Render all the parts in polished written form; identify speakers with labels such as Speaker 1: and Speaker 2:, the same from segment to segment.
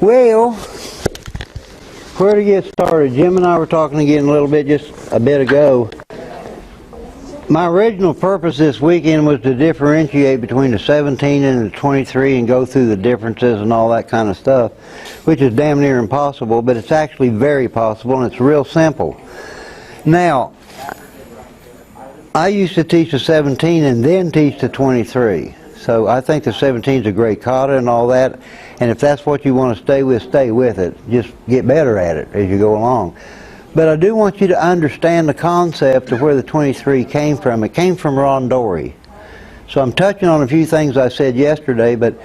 Speaker 1: Well, where to get started? Jim and I were talking again a little bit just a bit ago. My original purpose this weekend was to differentiate between the 17 and the 23 and go through the differences and all that kind of stuff, which is damn near impossible, but it's actually very possible and it's real simple. Now, I used to teach the 17 and then teach the 23. So I think the 17 is a great kata and all that, and if that's what you want to stay with it. Just get better at it as you go along. But I do want you to understand the concept of where the 23 came from. It came from Randori. So I'm touching on a few things I said yesterday, but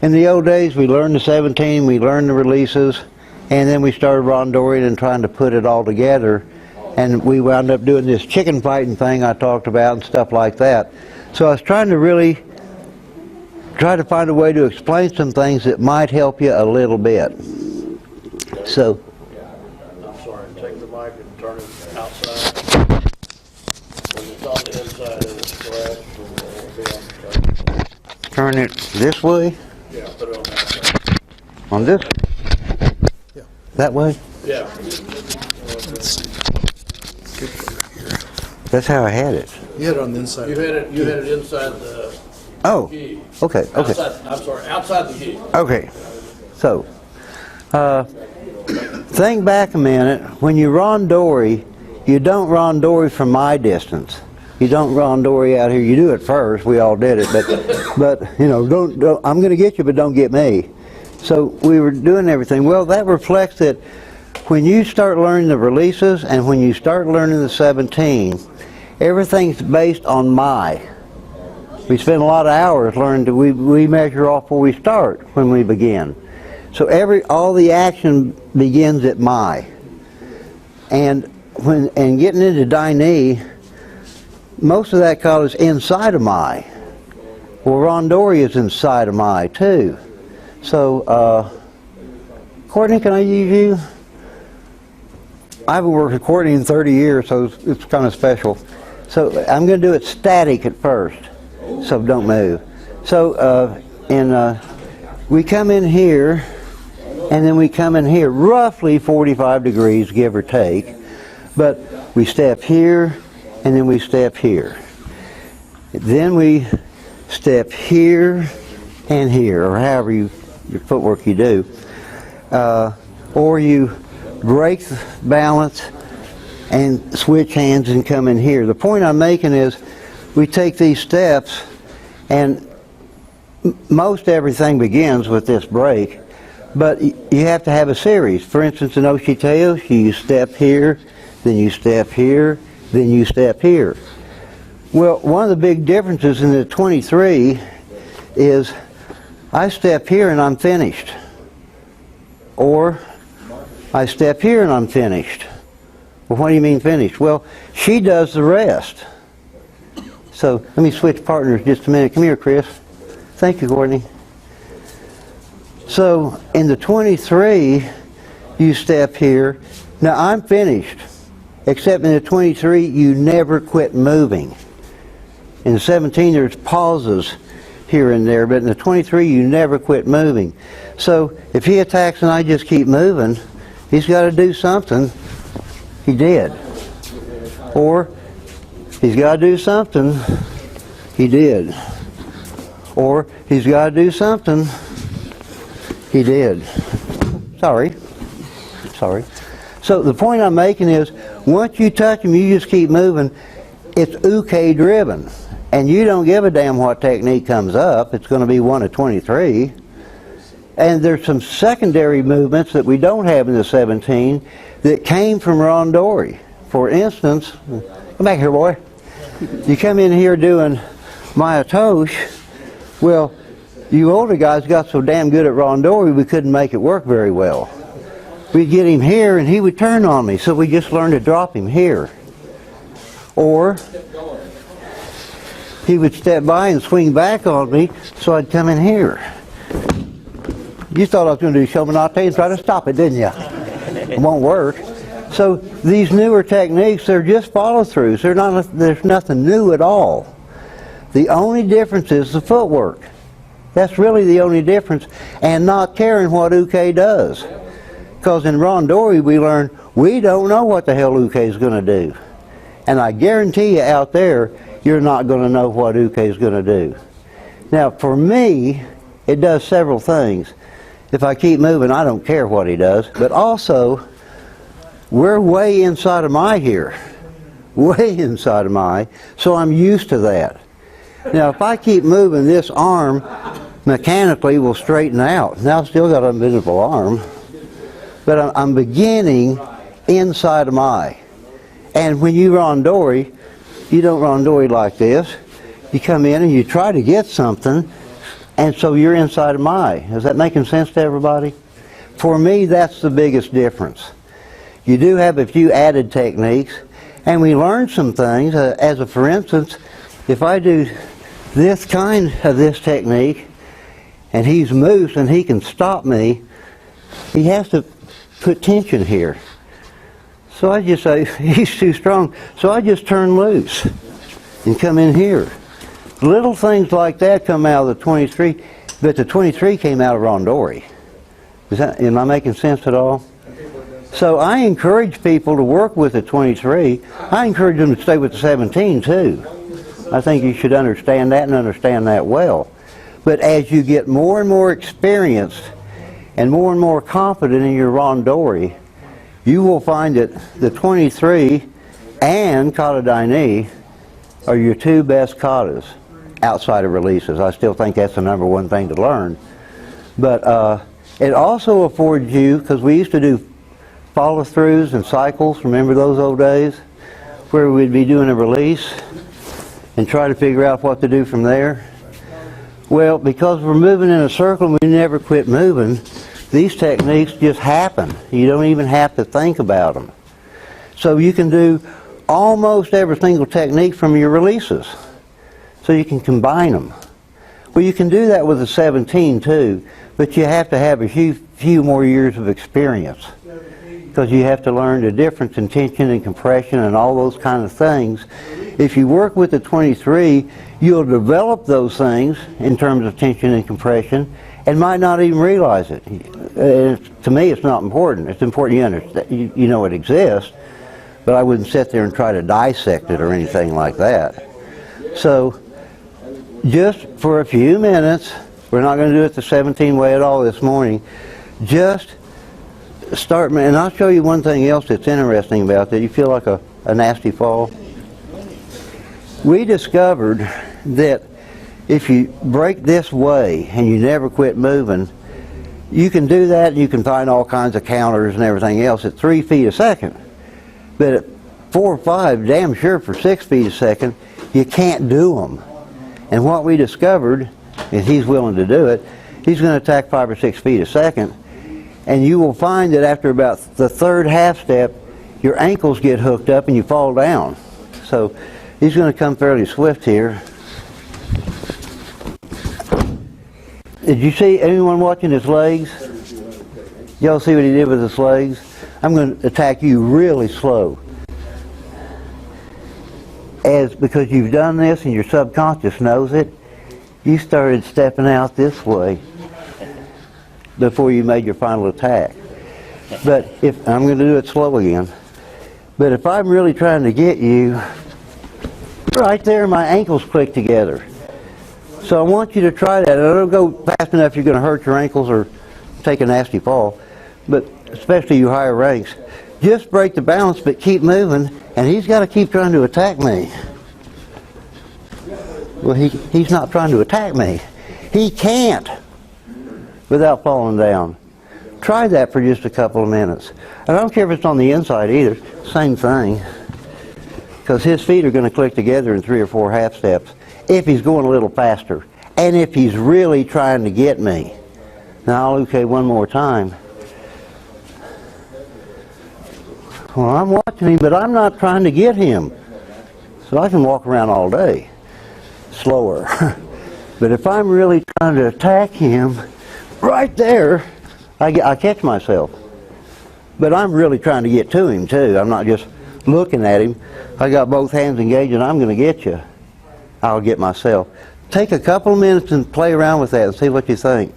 Speaker 1: in the old days we learned the 17, we learned the releases, and then we started Randori and trying to put it all together, and we wound up doing this chicken fighting thing I talked about and stuff like that. So I was trying to really try to find a way to explain some things that might help you a little bit. So,
Speaker 2: I'm sorry, take the mic and turn it outside. When it's on the inside of the glass, it'll be on the top.
Speaker 1: Turn it this way?
Speaker 2: Yeah, put it on that side.
Speaker 1: On this?
Speaker 3: Yeah.
Speaker 1: That way?
Speaker 2: Yeah.
Speaker 1: That's how I had it.
Speaker 3: You had it on the inside.
Speaker 2: You had it inside the
Speaker 1: Oh,
Speaker 2: gi.
Speaker 1: okay.
Speaker 2: Outside the gi.
Speaker 1: Okay, so, think back a minute. When you Randori, you don't Randori from my distance. You don't Randori out here. You do it first. We all did it, but you know, don't. I'm going to get you, but don't get me. So we were doing everything. Well, that reflects that when you start learning the releases and when you start learning the 17, everything's based on my. We spend a lot of hours learning to, we measure off where we start when we begin. So all the action begins at my. And getting into Dai-Ni, most of that kata is inside of my. Well, Randori is inside of my too. So, Courtney, can I use you? I haven't worked with Courtney in 30 years, so it's kind of special. So I'm going to do it static at first. So don't move. So we come in here, and then we come in here, roughly 45 degrees, give or take. But we step here, and then we step here. Then we step here and here, or however your footwork you do. Or you break the balance and switch hands and come in here. The point I'm making is, we take these steps, and most everything begins with this break, but you have to have a series. For instance, in Oshiteo, you step here, then you step here, then you step here. Well, one of the big differences in the 23 is I step here and I'm finished. Or I step here and I'm finished. Well, what do you mean finished? Well, she does the rest. So let me switch partners just a minute. Come here, Chris. Thank you, Courtney. So in the 23, you step here. Now I'm finished, except in the 23, you never quit moving. In the 17, there's pauses here and there, but in the 23, you never quit moving. So if he attacks and I just keep moving, he's got to do something. He did. Or he's got to do something. He did. Or he's got to do something. He did. Sorry. So the point I'm making is, once you touch him, you just keep moving. It's uke driven. And you don't give a damn what technique comes up. It's going to be one of 23. And there's some secondary movements that we don't have in the 17 that came from Randori. For instance, come back here, boy. You come in here doing Mayatoshi. Well, you older guys got so damn good at Randori, we couldn't make it work very well. We'd get him here and he would turn on me, so we just learned to drop him here. Or he would step by and swing back on me, so I'd come in here. You thought I was going to do Shomanate and try to stop it, didn't you? It won't work. So these newer techniques, they're just follow-throughs. There's nothing new at all. The only difference is the footwork. That's really the only difference, and not caring what uke does. Because in Randori we learn we don't know what the hell uke is going to do. And I guarantee you out there, you're not going to know what uke is going to do. Now for me, it does several things. If I keep moving, I don't care what he does. But also, we're way inside of my here. Way inside of my. So I'm used to that. Now if I keep moving, this arm mechanically will straighten out. Now I've still got an invisible arm. But I'm beginning inside of my. And when you Randori, you don't Randori like this. You come in and you try to get something, and so you're inside of my. Is that making sense to everybody? For me, that's the biggest difference. You do have a few added techniques, and we learn some things. As a for instance, if I do this kind of this technique, and he's moose and he can stop me, he has to put tension here. So I just say, he's too strong. So I just turn loose and come in here. Little things like that come out of the 23, but the 23 came out of Randori. Am I making sense at all? So I encourage people to work with the 23. I encourage them to stay with the 17 too. I think you should understand that and understand that well. But as you get more and more experienced and more confident in your Randori, you will find that the 23 and Kata Daini are your two best katas outside of releases. I still think that's the number one thing to learn. But it also affords you, because we used to do follow-throughs and cycles, remember those old days? Where we'd be doing a release and try to figure out what to do from there. Well, because we're moving in a circle and we never quit moving, these techniques just happen. You don't even have to think about them. So you can do almost every single technique from your releases. So you can combine them. Well, you can do that with a 17 too, but you have to have a few more years of experience. Because you have to learn the difference in tension and compression and all those kind of things. If you work with the 23, you'll develop those things in terms of tension and compression and might not even realize it. To me, it's not important. It's important you understand, you know it exists, but I wouldn't sit there and try to dissect it or anything like that. So, just for a few minutes, we're not going to do it the 17 way at all this morning, just start, and I'll show you one thing else that's interesting about that. You feel like a nasty fall? We discovered that if you break this way and you never quit moving, you can do that and you can find all kinds of counters and everything else at 3 feet a second. But at 4 or 5, damn sure for 6 feet a second, you can't do them. And what we discovered, if he's willing to do it, he's going to attack 5 or 6 feet a second. And you will find that after about the third half step, your ankles get hooked up and you fall down. So he's going to come fairly swift here. Did you see anyone watching his legs? Y'all see what he did with his legs? I'm going to attack you really slow. Because you've done this and your subconscious knows it, you started stepping out this way before you made your final attack. But if I'm going to do it slow again. But if I'm really trying to get you, right there my ankles click together. So I want you to try that. It'll go fast enough you're going to hurt your ankles or take a nasty fall. But especially you higher ranks. Just break the balance but keep moving, and he's got to keep trying to attack me. Well, he's not trying to attack me. He can't without falling down. Try that for just a couple of minutes. And I don't care if it's on the inside either. Same thing. Because his feet are going to click together in 3 or 4 half steps if he's going a little faster. And if he's really trying to get me. Now I'll uke one more time. Well, I'm watching him, but I'm not trying to get him. So I can walk around all day. Slower. But if I'm really trying to attack him, right there, I catch myself. But I'm really trying to get to him too. I'm not just looking at him. I got both hands engaged and I'm going to get you. I'll get myself. take a couple of minutes and play around with that and see what you think.